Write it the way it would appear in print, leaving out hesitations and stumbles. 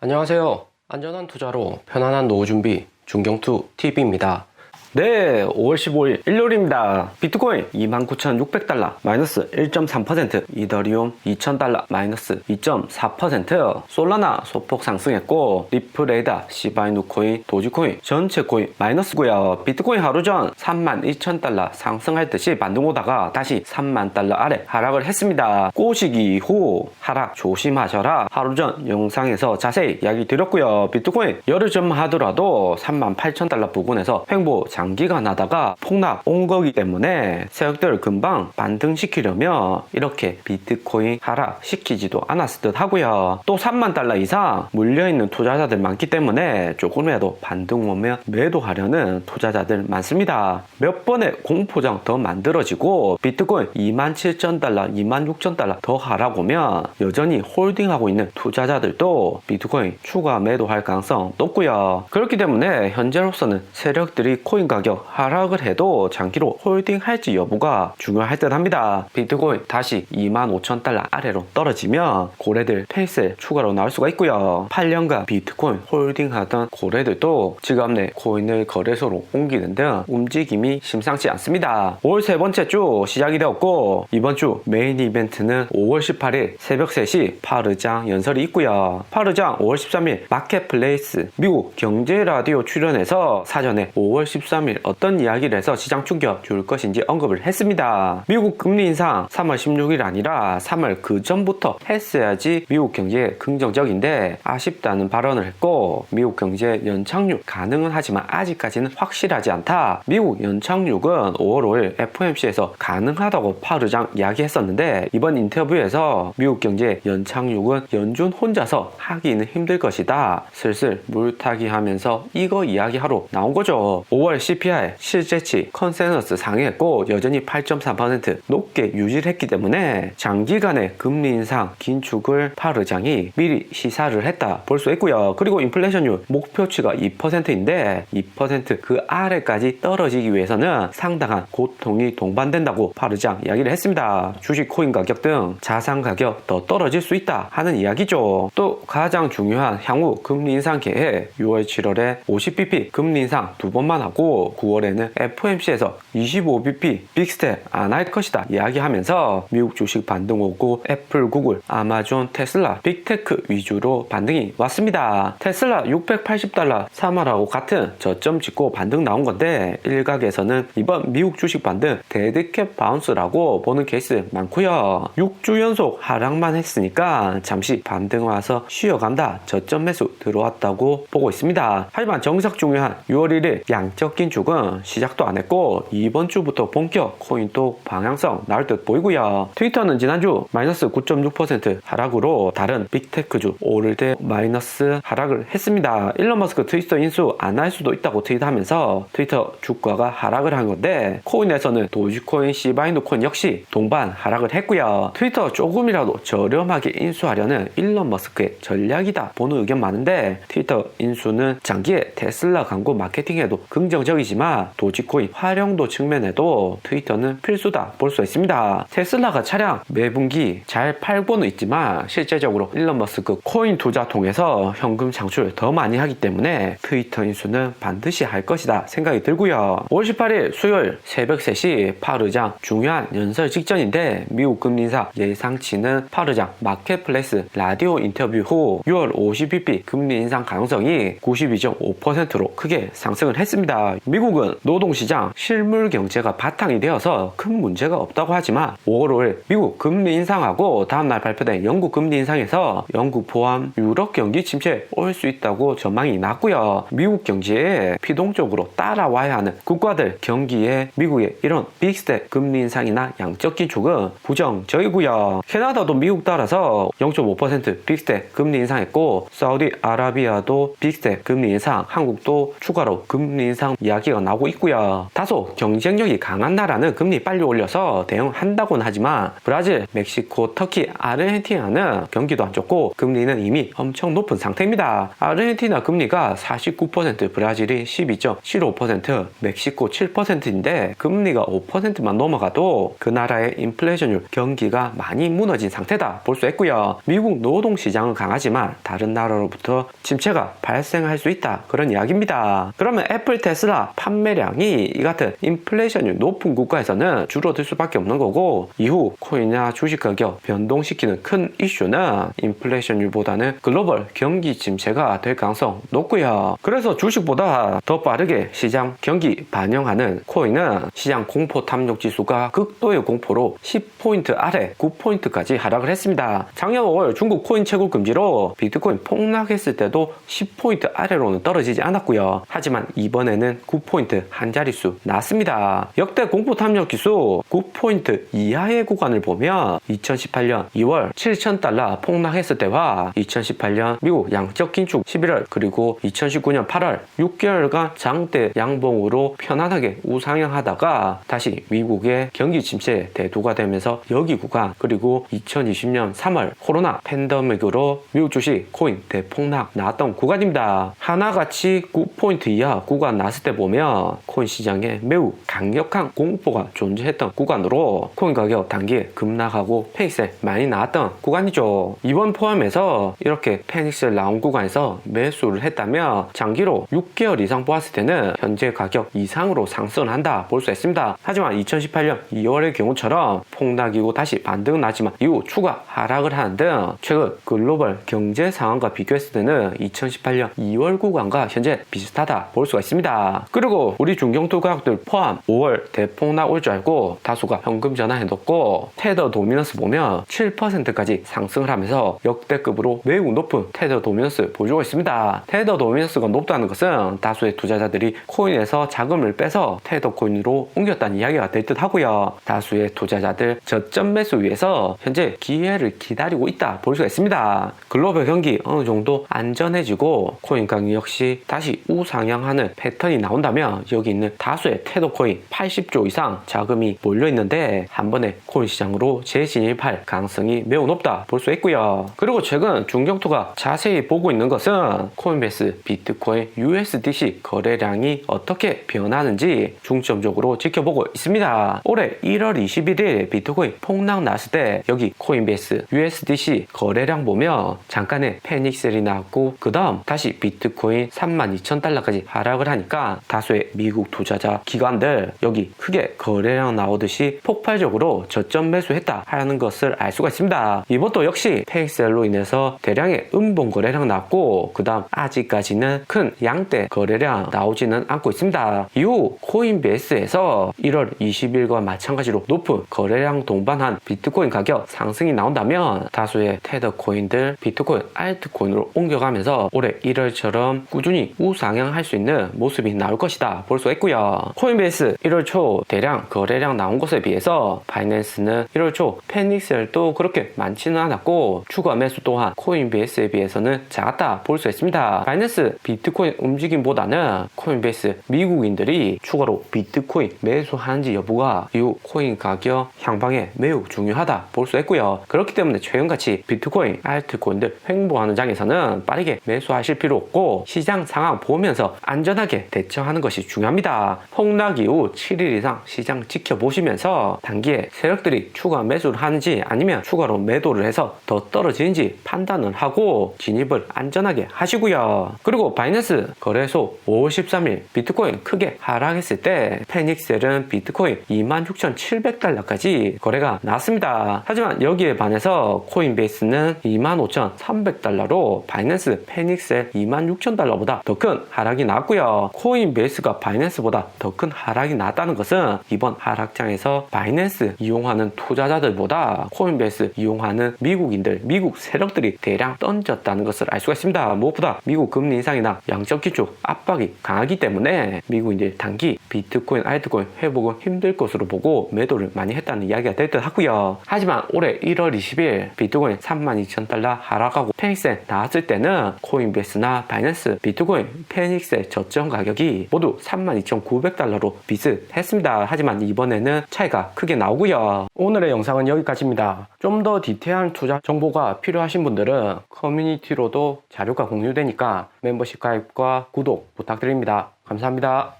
안녕하세요. 안전한 투자로 편안한 노후 준비 중경투 TV입니다. 네, 5월 15일 일요일입니다. 비트코인 29,600달러 마이너스 1.3%, 이더리움 2,000달러 마이너스 2.4%, 솔라나 소폭 상승했고 리플레이다, 시바이누 코인, 도지코인 전체 코인 마이너스고요. 비트코인 하루 전 32,000달러 상승할 듯이 반등 오다가 다시 3만 달러 아래 하락을 했습니다. 꼬시기 후 하락 조심하셔라 하루 전 영상에서 자세히 이야기 드렸고요. 비트코인 열흘 전만 하더라도 38,000달러 부근에서 횡보 장기간 하다가 폭락 온 거기 때문에 세력들을 금방 반등시키려면 이렇게 비트코인 하락시키지도 않았을 듯 하고요. 또 3만 달러 이상 물려있는 투자자들 많기 때문에 조금이라도 반등 오면 매도하려는 투자자들 많습니다. 몇 번의 공포장 더 만들어지고 비트코인 27,000달러, 26,000달러 더 하락 오면 여전히 홀딩하고 있는 투자자들도 비트코인 추가 매도할 가능성 높고요. 그렇기 때문에 현재로서는 세력들이 코인 가격 하락을 해도 장기로 홀딩할지 여부가 중요할 듯 합니다. 비트코인 다시 25,000달러 아래로 떨어지면 고래들 페이스에 추가로 나올 수가 있고요. 8년간 비트코인 홀딩하던 고래들도 지갑 내 코인을 거래소로 옮기는 등 움직임이 심상치 않습니다. 5월 세 번째 주 시작이 되었고 이번 주 메인 이벤트는 5월 18일 새벽 3시 파르장 연설이 있고요. 파르장 5월 13일 마켓플레이스 미국 경제라디오 출연해서 사전에 5월 13일 어떤 이야기를 해서 시장 충격 줄 것인지 언급을 했습니다. 미국 금리 인상 3월 16일 아니라 3월 그 전부터 했어야지 미국 경제에 긍정적인데 아쉽다는 발언을 했고 미국 경제 연착륙 가능은 하지만 아직까지는 확실하지 않다. 미국 연착륙은 5월 5일 FOMC에서 가능하다고 파르장 이야기했었는데 이번 인터뷰에서 미국 경제 연착륙은 연준 혼자서 하기는 힘들 것이다. 슬슬 물타기 하면서 이거 이야기하러 나온 거죠. 5월 CPI 실제치 컨센서스 상회했고 여전히 8.3% 높게 유지를 했기 때문에 장기간의 금리 인상 긴축을 파르장이 미리 시사를 했다 볼 수 있고요. 그리고 인플레이션율 목표치가 2%인데 2%그 아래까지 떨어지기 위해서는 상당한 고통이 동반된다고 파르장 이야기를 했습니다. 주식 코인 가격 등 자산 가격 더 떨어질 수 있다 하는 이야기죠. 또 가장 중요한 향후 금리 인상 계획 6월 7월에 50bp 금리 인상 2번만 하고 9월에는 FOMC에서 25bp 빅스텝 안 할 것이다 이야기하면서 미국 주식 반등 오고 애플, 구글, 아마존, 테슬라, 빅테크 위주로 반등이 왔습니다. 테슬라 680달러 3월하고 같은 저점 찍고 반등 나온 건데 일각에서는 이번 미국 주식 반등 데드캡 바운스라고 보는 케이스 많고요. 6주 연속 하락만 했으니까 잠시 반등 와서 쉬어간다 저점 매수 들어왔다고 보고 있습니다. 하지만 정석 중요한 6월 1일 양적 긴축은 시작도 안 했고 이번 주부터 본격 코인 또 방향성 나올 듯 보이고요. 트위터는 지난주 마이너스 9.6% 하락으로 다른 빅테크주 오를 때 마이너스 하락을 했습니다. 일론 머스크 트위터 인수 안 할 수도 있다고 트윗하면서 트위터 주가가 하락을 한 건데 코인에서는 도지코인, 시바이누 코인 역시 동반 하락을 했고요. 트위터 조금이라도 저렴하게 인수하려는 일론 머스크의 전략이다 보는 의견 많은데 트위터 인수는 장기에 테슬라 광고 마케팅에도 긍정적이지만 도지코인 활용도 측면에도 트위터는 필수다 볼 수 있습니다. 테슬라가 차량 매분기 잘 팔고는 있지만 실제적으로 일론 머스크 코인 투자 통해서 현금 창출 더 많이 하기 때문에 트위터 인수는 반드시 할 것이다 생각이 들고요. 5월 18일 수요일 새벽 3시 파르장 중요한 연설 직전인데 미국 금리 인상 예상치는 파르장 마켓플레이스 라디오 인터뷰 후 6월 50bp 금리 인상 가능성이 92.5%로 크게 상승을 했습니다. 미국은 노동시장 실물 경제가 바탕이 되어서 큰 문제가 없다고 하지만 5월 5일 미국 금리 인상하고 다음날 발표된 영국 금리 인상에서 영국 포함 유럽 경기 침체 올 수 있다고 전망이 났고요. 미국 경제에 피동적으로 따라와야 하는 국가들 경기에 미국의 이런 빅스텝 금리 인상이나 양적 긴축은 부정적이고요. 캐나다도 미국 따라서 0.5% 빅스텝 금리 인상했고 사우디아라비아도 빅스텝 금리 인상, 한국도 추가로 금리 인상 이야기 이야기가 나오고 있고요. 다소 경쟁력이 강한 나라는 금리 빨리 올려서 대응한다고는 하지만 브라질, 멕시코, 터키, 아르헨티나는 경기도 안 좋고 금리는 이미 엄청 높은 상태입니다. 아르헨티나 금리가 49%, 브라질이 12.75%, 멕시코 7%인데 금리가 5%만 넘어가도 그 나라의 인플레이션율 경기가 많이 무너진 상태다 볼 수 있고요. 미국 노동시장은 강하지만 다른 나라로부터 침체가 발생할 수 있다 그런 이야기입니다. 그러면 애플, 테슬라 판매량이 이 같은 인플레이션율 높은 국가에서는 줄어들 수밖에 없는 거고 이후 코인이나 주식 가격 변동시키는 큰 이슈는 인플레이션율보다는 글로벌 경기 침체가 될 가능성 높고요. 그래서 주식보다 더 빠르게 시장 경기 반영하는 코인은 시장 공포 탐욕 지수가 극도의 공포로 10포인트 아래 9포인트까지 하락을 했습니다. 작년 5월 중국 코인 채굴 금지로 비트코인 폭락했을 때도 10포인트 아래로는 떨어지지 않았고요. 하지만 이번에는 9포인트 한 자릿수 났습니다. 역대 공포 탐욕 지수 9포인트 이하의 구간을 보면 2018년 2월 7,000달러 폭락했을 때와 2018년 미국 양적 긴축 11월 그리고 2019년 8월 6개월간 장대 양봉으로 편안하게 우상향하다가 다시 미국의 경기 침체에 대두가 되면서 여기 구간 그리고 2020년 3월 코로나 팬데믹으로 미국 주식 코인 대폭락 나왔던 구간입니다. 하나같이 9포인트 이하 구간 났을 때 보면 코인 시장에 매우 강력한 공포가 존재했던 구간으로 코인 가격 단기에 급락하고 패닉셀 많이 나왔던 구간이죠. 이번 포함해서 이렇게 패닉셀 나온 구간에서 매수를 했다면 장기로 6개월 이상 보았을 때는 현재 가격 이상으로 상승한다 볼 수 있습니다. 하지만 2018년 2월의 경우처럼 폭락이고 다시 반등은 나지만 이후 추가 하락을 하는 등 최근 글로벌 경제 상황과 비교했을 때는 2018년 2월 구간과 현재 비슷하다 볼 수가 있습니다. 그리고 우리 중경투 가격들 포함 5월 대폭락 올 줄 알고 다수가 현금 전환해뒀고 테더 도미넌스 보면 7%까지 상승을 하면서 역대급으로 매우 높은 테더 도미넌스 보여주고 있습니다. 테더 도미넌스가 높다는 것은 다수의 투자자들이 코인에서 자금을 빼서 테더 코인으로 옮겼다는 이야기가 될 듯 하고요. 다수의 투자자들 저점 매수 위해서 현재 기회를 기다리고 있다 볼 수가 있습니다. 글로벌 경기 어느 정도 안전해지고 코인 가격 역시 다시 우상향하는 패턴이 나온다면 여기 있는 다수의 테더 코인 80조 이상 자금이 몰려있는데 한 번에 코인 시장으로 재진입할 가능성이 매우 높다 볼 수 있고요. 그리고 최근 중경투가 자세히 보고 있는 것은 코인베이스 비트코인 USDC 거래량이 어떻게 변하는지 중점적으로 지켜보고 있습니다. 올해 1월 21일 비트코인 폭락 났을 때 여기 코인베이스 USDC 거래량 보면 잠깐의 패닉셀이 나왔고 그 다음 다시 비트코인 32,000달러까지 하락을 하니까 다수의 미국 투자자 기관들 여기 크게 거래량 나오듯이 폭발적으로 저점 매수했다 하는 것을 알 수가 있습니다. 이것도 역시 패닉셀로 인해서 대량의 음봉 거래량 나왔고 그 다음 아직까지는 큰 양대 거래량 나오지는 않고 있습니다. 이후 코인베이스에서 1월 20일과 마찬가지로 높은 거래량 동반한 비트코인 가격 상승이 나온다면 다수의 테더 코인들 비트코인 알트코인으로 옮겨가면서 올해 1월처럼 꾸준히 우상향할 수 있는 모습이 나올 것이다 볼 수 있고요. 코인베이스 1월 초 대량 거래량 나온 것에 비해서 바이낸스는 1월 초 패닉셀도 그렇게 많지는 않았고 추가 매수 또한 코인베이스에 비해서는 작았다 볼 수 있습니다. 바이낸스 비트코인 움직임보다는 코인베이스 미국인들이 추가로 비트코인 매수하는지 여부가 이후 코인 가격 향방에 매우 중요하다 볼 수 있고요. 그렇기 때문에 최근같이 비트코인, 알트코인들 횡보하는 장에서는 빠르게 매수하실 필요 없고 시장 상황 보면서 안전하게 대처하는 것이 중요합니다. 폭락 이후 7일 이상 시장 지켜보시면서 단기에 세력들이 추가 매수를 하는지 아니면 추가로 매도를 해서 더 떨어지는지 판단을 하고 진입을 안전하게 하시고요. 그리고 바이낸스 거래소 5월 13일 비트코인 크게 하락했을 때 패닉셀은 비트코인 26,700달러까지 거래가 나왔습니다. 하지만 여기에 반해서 코인베이스는 25,300달러로 바이낸스 패닉셀 26,000달러보다 더 큰 하락이 나왔고요. 코인베이스가 바이낸스보다 더 큰 하락이 나왔다는 것은 이번 하락장에서 바이낸스 이용하는 투자자들보다 코인베이스 이용하는 미국인들, 미국 세력들이 대량 던졌다는 것을 알 수가 있습니다. 무엇보다 미국 금리 인상이나 양적 기축 압박이 강하기 때문에 미국인들 단기 비트코인, 알트코인 회복은 힘들 것으로 보고 매도를 많이 했다는 이야기가 될 듯 하고요. 하지만 올해 1월 20일 비트코인 32,000달러 하락하고 패닉셀 나왔을 때는 코인베이스나 바이낸스 비트코인 패닉셀 저점 가격이 가격이 모두 32,900달러로 비슷했습니다. 하지만 이번에는 차이가 크게 나오고요. 오늘의 영상은 여기까지입니다. 좀 더 디테일한 투자 정보가 필요하신 분들은 커뮤니티로도 자료가 공유되니까 멤버십 가입과 구독 부탁드립니다. 감사합니다.